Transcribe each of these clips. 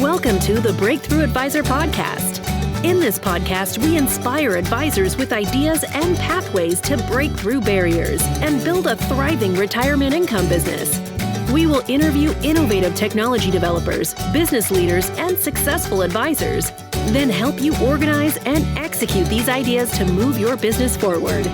Welcome to the Breakthrough Advisor Podcast. In this podcast, we inspire advisors with ideas and pathways to break through barriers and build a thriving retirement income business. We will interview innovative technology developers, business leaders, and successful advisors, then help you organize and execute these ideas to move your business forward.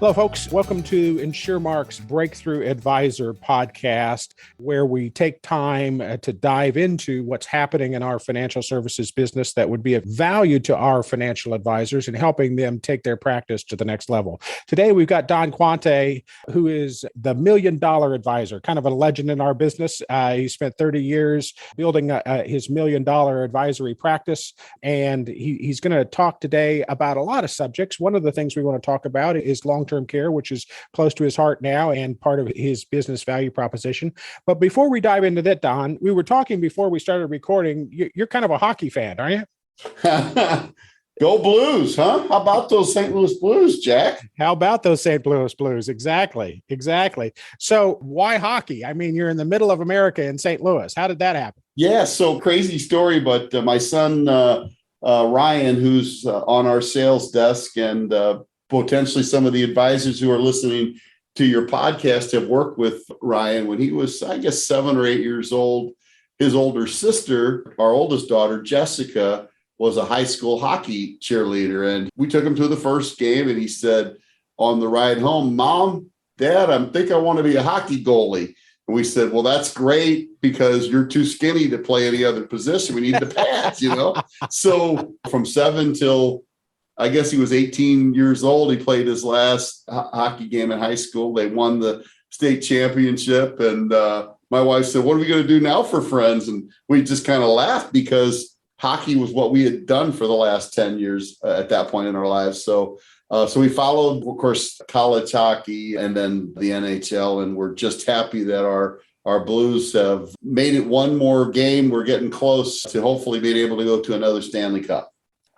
Hello, folks. Welcome to InsurMark's Breakthrough Advisor Podcast, where we take time to dive into what's happening in our financial services business that would be of value to our financial advisors and helping them take their practice to the next level. Today, we've got Don Quante, who is the $1 million advisor, kind of a legend in our business. He spent 30 years building his $1 million advisory practice, and he's going to talk today about a lot of subjects. One of the things we want to talk about is long-term care, which is close to his heart now and part of his business value proposition. But before we dive into that, Don, we were talking before we started recording. You're kind of a hockey fan, aren't you? Go Blues, huh? How about those St. Louis Blues, Jack? How about those St. Louis Blues? Exactly. So why hockey? I mean, you're in the middle of America in St. Louis. How did that happen? Yeah, so crazy story, but my son, Ryan, who's on our sales desk and potentially some of the advisors who are listening to your podcast have worked with Ryan when he was, I guess, 7 or 8 years old. His older sister, our oldest daughter, Jessica, was a high school hockey cheerleader. And we took him to the first game and he said on the ride home, "Mom, Dad, I think I want to be a hockey goalie." And we said, "Well, that's great because you're too skinny to play any other position. We need the pads, So from 7 till I guess he was 18 years old. He played his last hockey game in high school. They won the state championship. And my wife said, "What are we going to do now for friends?" And we just kind of laughed because hockey was what we had done for the last 10 years at that point in our lives. So we followed, of course, college hockey and then the NHL. And we're just happy that our Blues have made it one more game. We're getting close to hopefully being able to go to another Stanley Cup.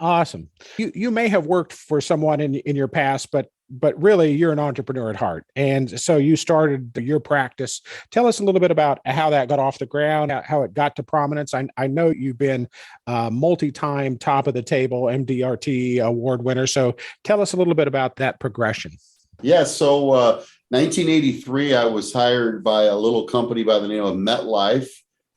Awesome. You may have worked for someone in your past, but really you're an entrepreneur at heart. And so you started your practice. Tell us a little bit about how that got off the ground, how it got to prominence. I know you've been multi-time top of the table MDRT award winner. So tell us a little bit about that progression. Yeah. So 1983, I was hired by a little company by the name of MetLife.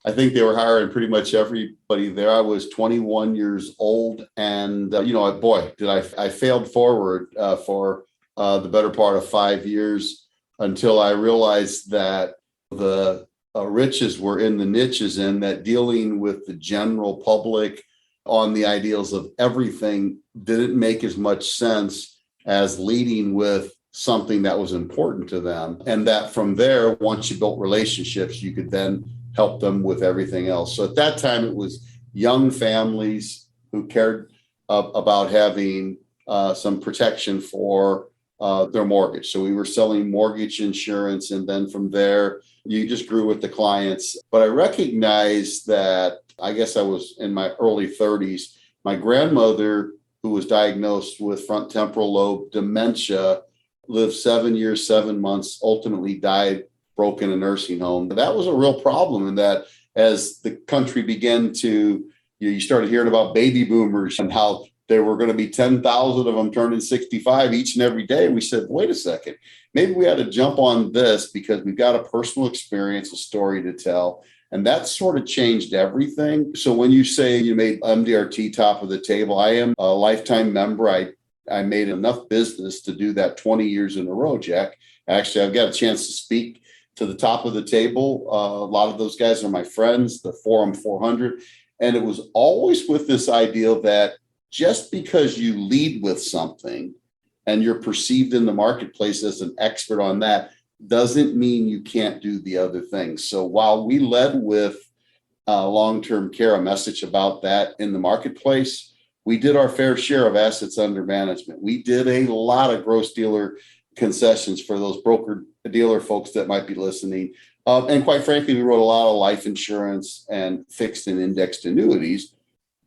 I think they were hiring pretty much everybody there. I was 21 years old and, I failed forward for the better part of 5 years until I realized that the riches were in the niches and that dealing with the general public on the ideals of everything didn't make as much sense as leading with something that was important to them. And that from there, once you built relationships, you could then help them with everything else. So at that time, it was young families who cared about having some protection for their mortgage. So we were selling mortgage insurance. And then from there, you just grew with the clients. But I recognized that, I guess I was in my early 30s, my grandmother, who was diagnosed with front temporal lobe dementia, lived 7 years, 7 months, ultimately died broke in a nursing home. That was a real problem in that as the country began to, you started hearing about baby boomers and how there were going to be 10,000 of them turning 65 each and every day. We said, wait a second, maybe we had to jump on this because we've got a personal experience, a story to tell. And that sort of changed everything. So when you say you made MDRT top of the table, I am a lifetime member. I made enough business to do that 20 years in a row, Jack. Actually, I've got a chance to speak to the top of the table. A lot of those guys are my friends, the Forum 400. And it was always with this idea that just because you lead with something and you're perceived in the marketplace as an expert on that doesn't mean you can't do the other things. So while we led with long-term care, a message about that in the marketplace, we did our fair share of assets under management. We did a lot of gross dealer concessions for those broker dealer folks that might be listening. And quite frankly, we wrote a lot of life insurance and fixed and indexed annuities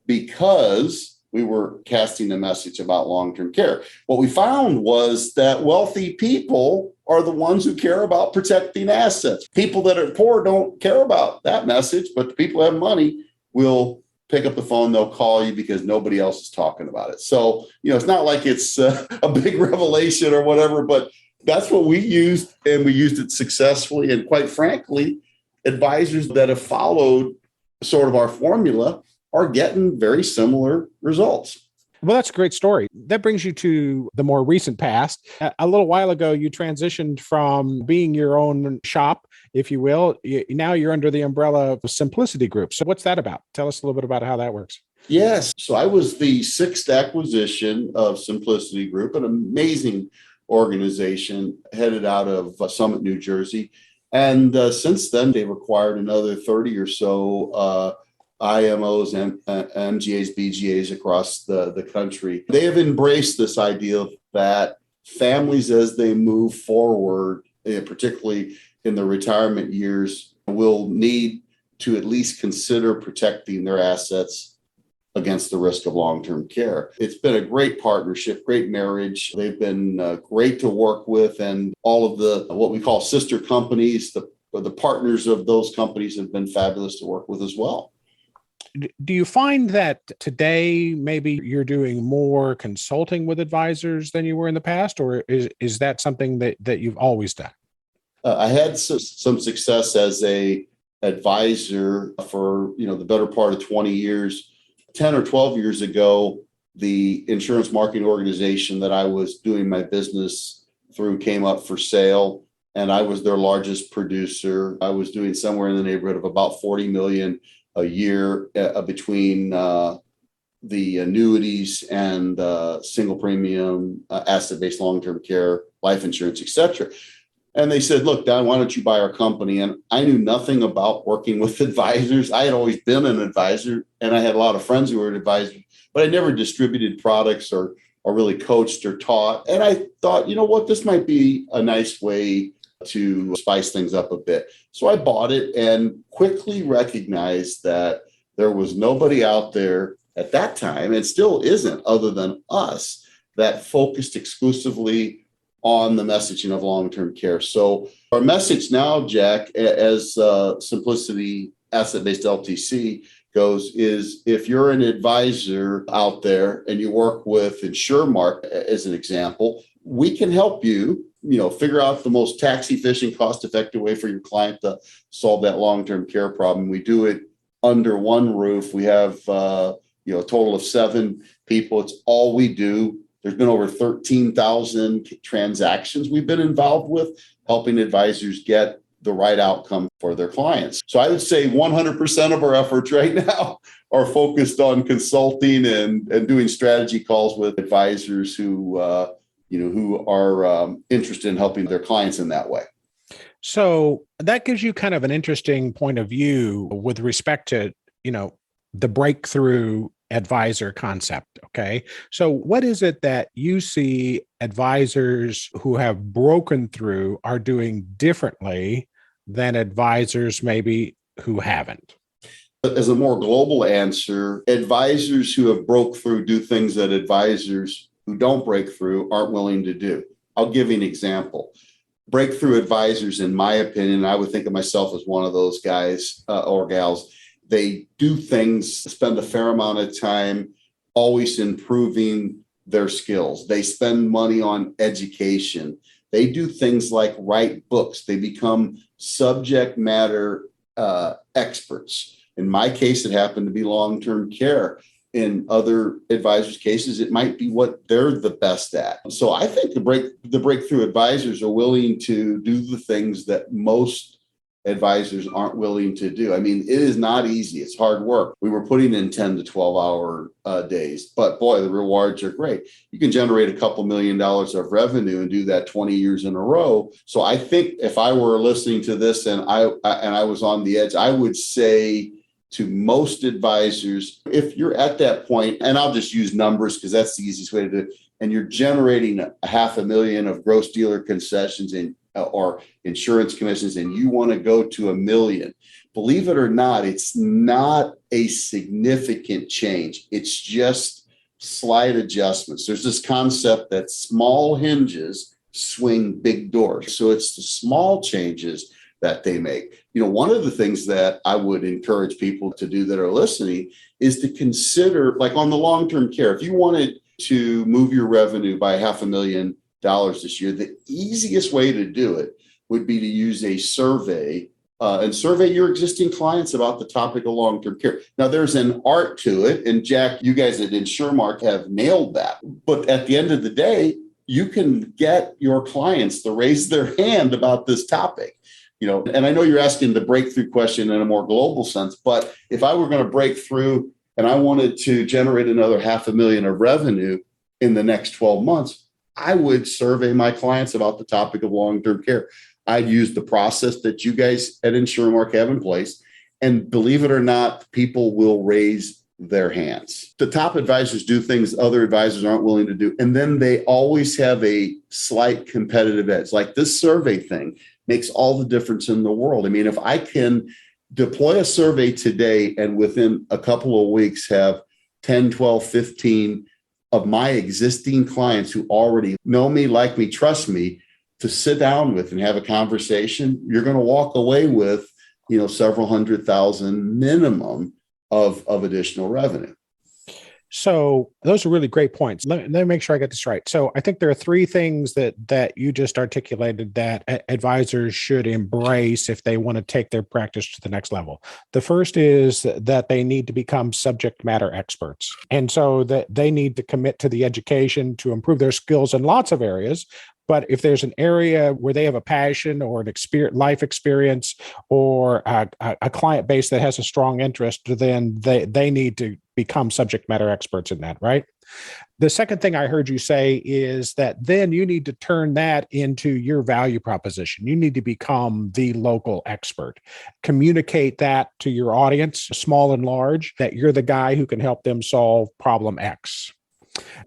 because we were casting a message about long-term care. What we found was that wealthy people are the ones who care about protecting assets. People that are poor don't care about that message, but the people who have money will pick up the phone, they'll call you because nobody else is talking about it. So, it's not like it's a big revelation or whatever, but that's what we used, and we used it successfully. And quite frankly, advisors that have followed sort of our formula are getting very similar results. Well, that's a great story. That brings you to the more recent past. A little while ago, you transitioned from being your own shop, if you will. Now you're under the umbrella of Simplicity Group. So what's that about? Tell us a little bit about how that works. Yes. So I was the sixth acquisition of Simplicity Group, an amazing organization headed out of Summit, New Jersey. And since then, they've acquired another 30 or so IMOs and MGAs, BGAs across the country. They have embraced this idea that families, as they move forward, particularly in the retirement years, will need to at least consider protecting their assets against the risk of long-term care. It's been a great partnership, great marriage. They've been great to work with, and all of the what we call sister companies, the partners of those companies have been fabulous to work with as well. Do you find that today maybe you're doing more consulting with advisors than you were in the past, or is that something that you've always done? I had some success as a advisor for the better part of 20 years. 10 or 12 years ago, the insurance marketing organization that I was doing my business through came up for sale, and I was their largest producer. I was doing somewhere in the neighborhood of about 40 million a year between the annuities and single premium, asset-based long-term care, life insurance, et cetera. And they said, look, Don, why don't you buy our company? And I knew nothing about working with advisors. I had always been an advisor, and I had a lot of friends who were advisors, but I never distributed products or really coached or taught. And I thought, you know what, this might be a nice way to spice things up a bit. So I bought it and quickly recognized that there was nobody out there at that time, and still isn't, other than us, that focused exclusively on the messaging of long-term care. So our message now, Jack, as Simplicity Asset-Based LTC goes, is if you're an advisor out there and you work with InsurMark, as an example, we can help you, figure out the most tax-efficient, cost-effective way for your client to solve that long-term care problem. We do it under one roof. We have a total of 7 people. It's all we do. There's been over 13,000 transactions we've been involved with, helping advisors get the right outcome for their clients. So I would say 100% of our efforts right now are focused on consulting and doing strategy calls with advisors who are interested in helping their clients in that way. So that gives you kind of an interesting point of view with respect to, the breakthrough advisor concept. Okay. So what is it that you see advisors who have broken through are doing differently than advisors maybe who haven't? As a more global answer, advisors who have broke through do things that advisors who don't break through aren't willing to do. I'll give you an example. Breakthrough advisors, in my opinion, I would think of myself as one of those guys or gals. They do things, spend a fair amount of time always improving their skills. They spend money on education. They do things like write books. They become subject matter experts. In my case, it happened to be long-term care. In other advisors' cases, it might be what they're the best at. So I think the breakthrough advisors are willing to do the things that most advisors aren't willing to do. I mean, it is not easy. It's hard work. We were putting in 10 to 12-hour days, but boy, the rewards are great. You can generate a couple $1 million of revenue and do that 20 years in a row. So I think if I were listening to this and I was on the edge, I would say to most advisors, if you're at that point, and I'll just use numbers because that's the easiest way to do it, and you're generating $500,000 of gross dealer concessions or insurance commissions, and you want to go to $1 million, believe it or not, it's not a significant change. It's just slight adjustments. There's this concept that small hinges swing big doors. So it's the small changes that they make. One of the things that I would encourage people to do that are listening is to consider, like on the long-term care, if you wanted to move your revenue by $500,000 this year, the easiest way to do it would be to use a survey and survey your existing clients about the topic of long-term care. Now, there's an art to it. And Jack, you guys at InsurMark have nailed that. But at the end of the day, you can get your clients to raise their hand about this topic. And I know you're asking the breakthrough question in a more global sense, but if I were going to break through and I wanted to generate another $500,000 of revenue in the next 12 months, I would survey my clients about the topic of long-term care. I'd use the process that you guys at InsurMark have in place. And believe it or not, people will raise their hands. The top advisors do things other advisors aren't willing to do. And then they always have a slight competitive edge. Like this survey thing makes all the difference in the world. I mean, if I can deploy a survey today and within a couple of weeks have 10, 12, 15 of my existing clients who already know me, like me, trust me, to sit down with and have a conversation, you're going to walk away with, several $100,000 minimum of additional revenue. So those are really great points. Let me make sure I get this right. So I think there are three things that you just articulated that advisors should embrace if they want to take their practice to the next level. The first is that they need to become subject matter experts. And so that they need to commit to the education to improve their skills in lots of areas. But if there's an area where they have a passion or an life experience or a client base that has a strong interest, then they need to become subject matter experts in that, right? The second thing I heard you say is that then you need to turn that into your value proposition. You need to become the local expert. Communicate that to your audience, small and large, that you're the guy who can help them solve problem X.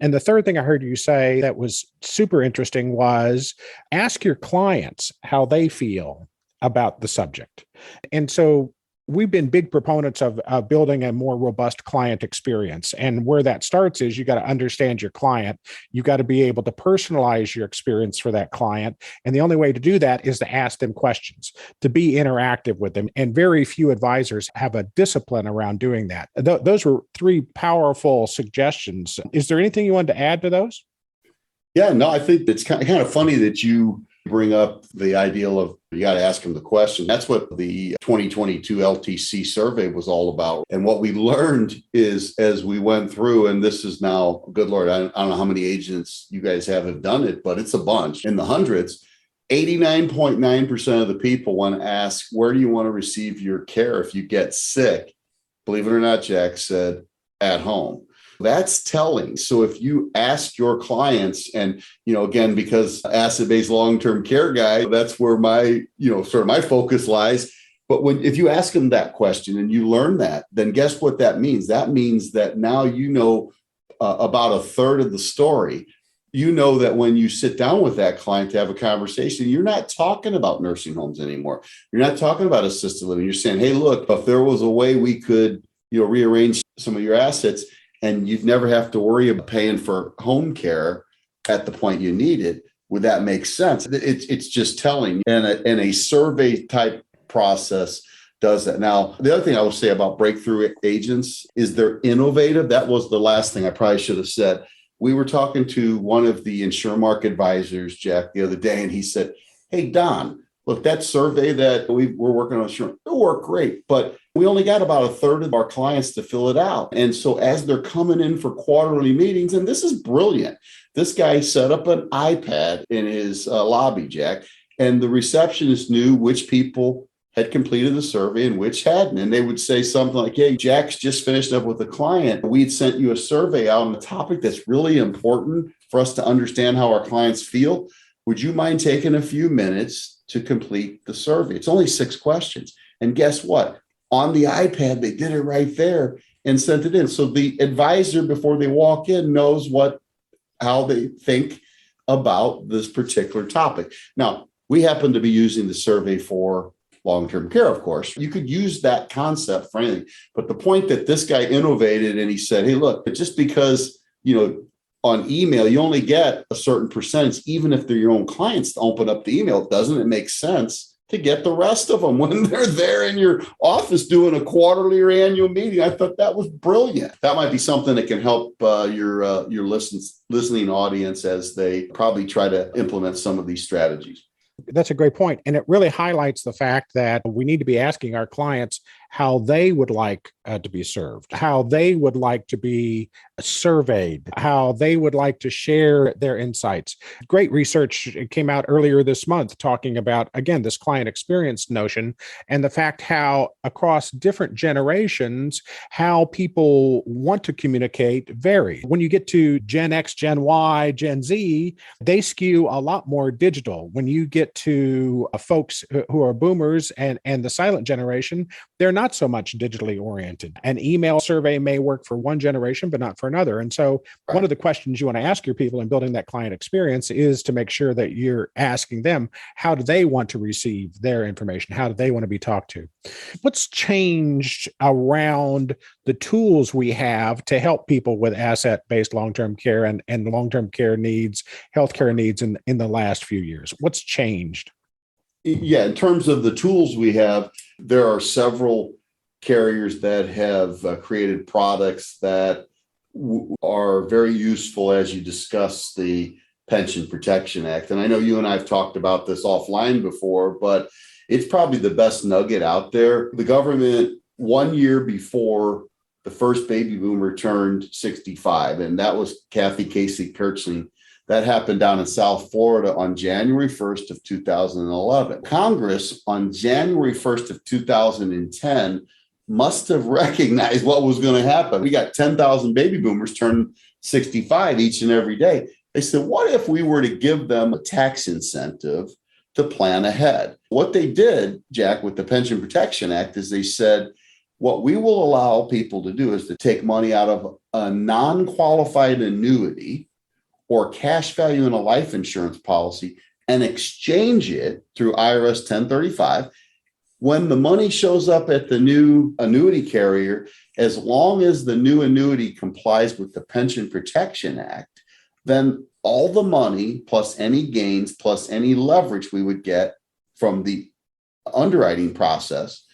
And the third thing I heard you say that was super interesting was ask your clients how they feel about the subject. And so we've been big proponents of building a more robust client experience. And where that starts is you got to understand your client. You got to be able to personalize your experience for that client. And the only way to do that is to ask them questions, to be interactive with them. And very few advisors have a discipline around doing that. Those were three powerful suggestions. Is there anything you wanted to add to those? Yeah, no, I think it's kind of funny that you bring up the ideal of you got to ask them the question. That's what the 2022 LTC survey was all about. And what we learned is as we went through, and this is now, good Lord, I don't know how many agents you guys have done it, but it's a bunch in the hundreds. 89.9% of the people when asked, where do you want to receive your care if you get sick? Believe it or not, Jack said, at home. That's telling. So if you ask your clients, and, again, because asset-based long-term care guy, that's where my, sort of my focus lies. But if you ask them that question and you learn that, then guess what that means? That means that now about a third of the story. You know that when you sit down with that client to have a conversation, you're not talking about nursing homes anymore. You're not talking about assisted living. You're saying, hey, look, if there was a way we could, rearrange some of your assets, and you'd never have to worry about paying for home care at the point you need it, would that make sense? It's just telling. And a survey type process does that. Now, the other thing I would say about breakthrough agents is they're innovative. That was the last thing I probably should have said. We were talking to one of the InsurMark advisors, Jack, the other day, and he said, hey, Don, look, that survey that we're working on, it'll work great, but we only got about a third of our clients to fill it out. And so as they're coming in for quarterly meetings, and this is brilliant, this guy set up an iPad in his lobby, Jack, and the receptionist knew which people had completed the survey and which hadn't. And they would say something like, hey, Jack's just finished up with a client. We'd sent you a survey out on a topic that's really important for us to understand how our clients feel. Would you mind taking a few minutes to complete the survey? It's only 6 questions. And guess what? On the iPad, they did it right there and sent it in. So the advisor, before they walk in, knows how they think about this particular topic. Now, we happen to be using the survey for long-term care, of course. You could use that concept for anything. But the point that this guy innovated and he said, hey, look, just because on email, you only get a certain percentage, even if they're your own clients, to open up the email. Doesn't it make sense to get the rest of them when they're there in your office doing a quarterly or annual meeting? I thought that was brilliant. That might be something that can help your listening audience as they probably try to implement some of these strategies. That's a great point. And it really highlights the fact that we need to be asking our clients how they would like to be served, how they would like to be surveyed, how they would like to share their insights. Great research came out earlier this month talking about, again, this client experience notion and the fact how across different generations, how people want to communicate vary. When you get to Gen X, Gen Y, Gen Z, they skew a lot more digital. When you get to folks who are boomers and the silent generation, they're not so much digitally oriented. An email survey may work for one generation, but not for another. And so one of the questions you want to ask your people in building that client experience is to make sure that you're asking them, how do they want to receive their information? How do they want to be talked to? What's changed around the tools we have to help people with asset-based long-term care and long-term care needs, healthcare needs in the last few years? What's changed? Yeah, in terms of the tools we have, there are several carriers that have created products that are very useful as you discuss the Pension Protection Act. And I know you and I have talked about this offline before, but it's probably the best nugget out there. The government, 1 year before the first baby boomer turned 65, and that was Kathy Casey Kirchling. That happened down in South Florida on January 1st of 2011. Congress on January 1st of 2010 must have recognized what was going to happen. We got 10,000 baby boomers turning 65 each and every day. They said, what if we were to give them a tax incentive to plan ahead? What they did, Jack, with the Pension Protection Act is they said, what we will allow people to do is to take money out of a non-qualified annuity or cash value in a life insurance policy and exchange it through IRS 1035. When the money shows up at the new annuity carrier, as long as the new annuity complies with the Pension Protection Act, then all the money plus any gains plus any leverage we would get from the underwriting process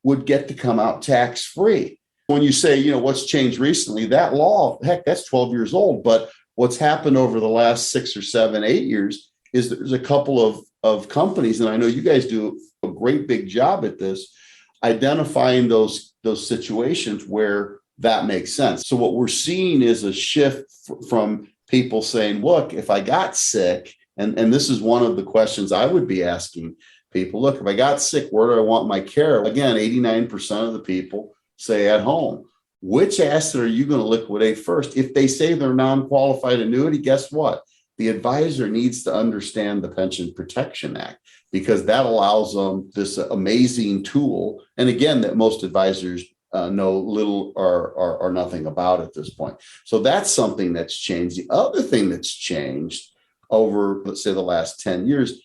would get to come out tax-free. When you say, what's changed recently, that law, heck, that's 12 years old, but what's happened over the last 6 or 7, 8 years is there's a couple of companies, and I know you guys do a great big job at this, identifying those situations where that makes sense. So what we're seeing is a shift from people saying, look, if I got sick, and this is one of the questions I would be asking people, look, if I got sick, where do I want my care? Again, 89% of the people say at home. Which asset are you going to liquidate first? If they say they're non-qualified annuity, guess what? The advisor needs to understand the Pension Protection Act because that allows them this amazing tool. And again, that most advisors know little or nothing about at this point. So that's something that's changed. The other thing that's changed over, let's say, the last 10 years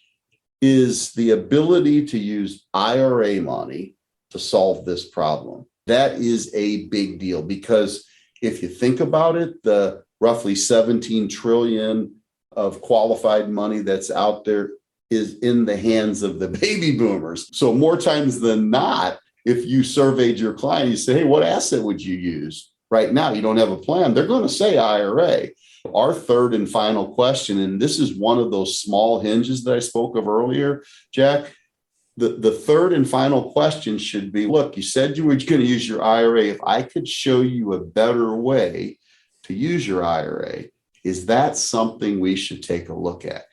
is the ability to use IRA money to solve this problem. That is a big deal because if you think about it, the roughly 17 trillion of qualified money that's out there is in the hands of the baby boomers. So more times than not, if you surveyed your client, you say, hey, what asset would you use? Right now, you don't have a plan. They're going to say IRA. Our third and final question, and this is one of those small hinges that I spoke of earlier, Jack, the third and final question should be, look, you said you were going to use your IRA. If I could show you a better way to use your IRA, is that something we should take a look at?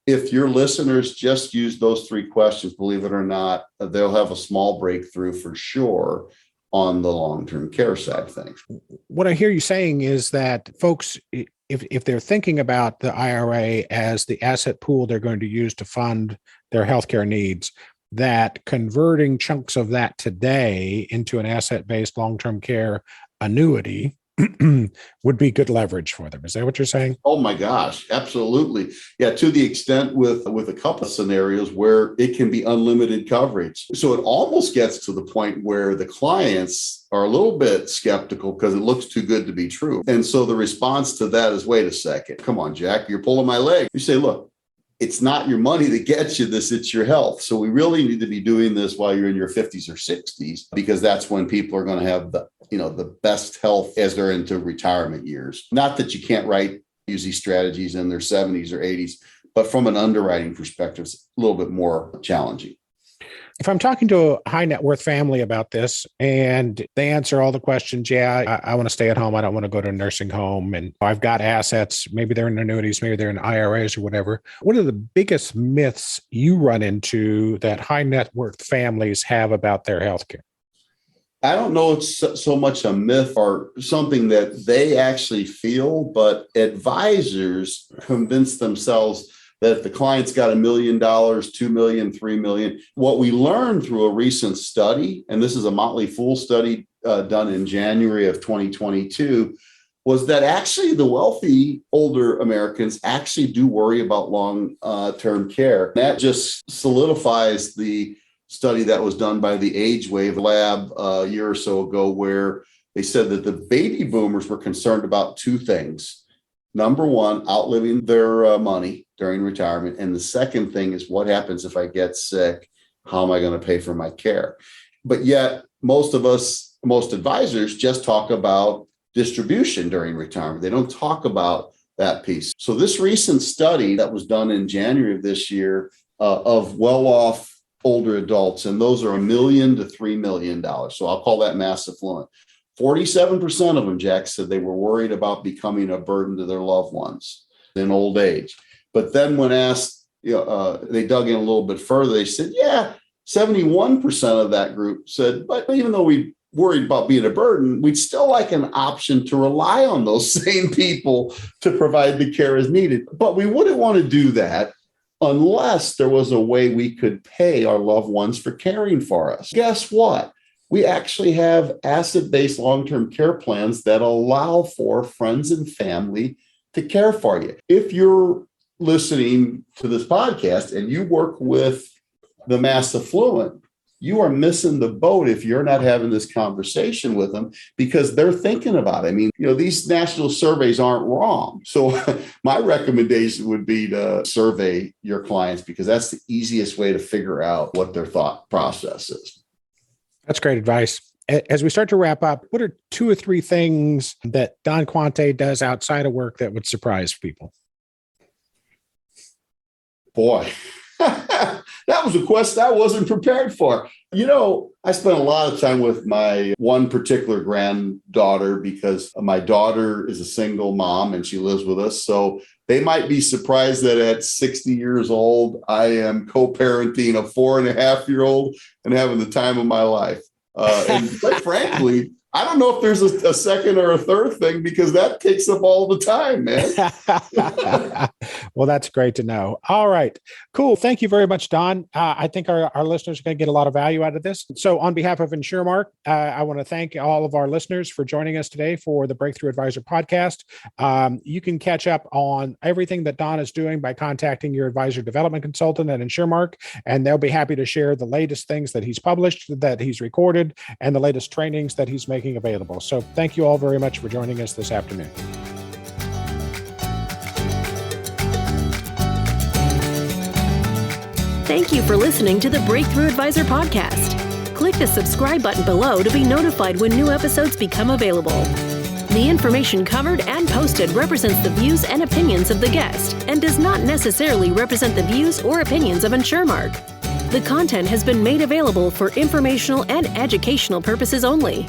If your listeners just use those three questions, believe it or not, they'll have a small breakthrough for sure on the long-term care side of things. What I hear you saying is that folks, if they're thinking about the IRA as the asset pool they're going to use to fund their healthcare needs, that converting chunks of that today into an asset-based long-term care annuity would be good leverage for them. Is that what you're saying? Oh my gosh, absolutely. Yeah, to the extent with a couple of scenarios where it can be unlimited coverage. So it almost gets to the point where the clients are a little bit skeptical because it looks too good to be true. And so the response to that is, wait a second, come on, Jack, you're pulling my leg. You say, look, it's not your money that gets you this, it's your health. So we really need to be doing this while you're in your 50s or 60s, because that's when people are going to have the best health as they're into retirement years. Not that you can't use these strategies in their 70s or 80s, but from an underwriting perspective, it's a little bit more challenging. If I'm talking to a high net worth family about this and they answer all the questions, I want to stay at home. I don't want to go to a nursing home. And I've got assets. Maybe they're in annuities, maybe they're in IRAs or whatever. What are the biggest myths you run into that high net worth families have about their healthcare? I don't know it's so much a myth or something that they actually feel, but advisors convince themselves that if the client's got $1 million, $2 million, $3 million, what we learned through a recent study, and this is a Motley Fool study done in January of 2022, was that actually the wealthy older Americans actually do worry about long-term care. That just solidifies the study that was done by the Age Wave Lab a year or so ago, where they said that the baby boomers were concerned about two things. Number one, outliving their money during retirement. And the second thing is, what happens if I get sick? How am I going to pay for my care? But yet most advisors just talk about distribution during retirement. They don't talk about that piece. So this recent study that was done in January of this year of well-off older adults, and those are $1 million to $3 million. So I'll call that mass affluent. 47% of them, Jack, said they were worried about becoming a burden to their loved ones in old age. But then when asked, they dug in a little bit further, they said, 71% of that group said, but even though we worried about being a burden, we'd still like an option to rely on those same people to provide the care as needed. But we wouldn't want to do that unless there was a way we could pay our loved ones for caring for us. Guess what? We actually have asset-based long-term care plans that allow for friends and family to care for you. If you're listening to this podcast and you work with the mass affluent, you are missing the boat if you're not having this conversation with them, because they're thinking about it. I mean, these national surveys aren't wrong. So my recommendation would be to survey your clients, because that's the easiest way to figure out what their thought process is. That's great advice. As we start to wrap up, what are 2 or 3 things that Don Quante does outside of work that would surprise people? Boy, that was a question I wasn't prepared for. I spent a lot of time with my one particular granddaughter, because my daughter is a single mom and she lives with us. So they might be surprised that at 60 years old, I am co-parenting a 4.5-year-old and having the time of my life. And quite frankly, I don't know if there's a second or a third thing, because that takes up all the time, man. Well, that's great to know. All right, cool. Thank you very much, Don. I think our listeners are going to get a lot of value out of this. So on behalf of InsurMark, I want to thank all of our listeners for joining us today for the Breakthrough Advisor podcast. You can catch up on everything that Don is doing by contacting your advisor development consultant at InsurMark, and they'll be happy to share the latest things that he's published, that he's recorded, and the latest trainings that he's making available. So thank you all very much for joining us this afternoon. Thank you for listening to the Breakthrough Advisor podcast. Click the subscribe button below to be notified when new episodes become available. The information covered and posted represents the views and opinions of the guest and does not necessarily represent the views or opinions of InsurMark. The content has been made available for informational and educational purposes only.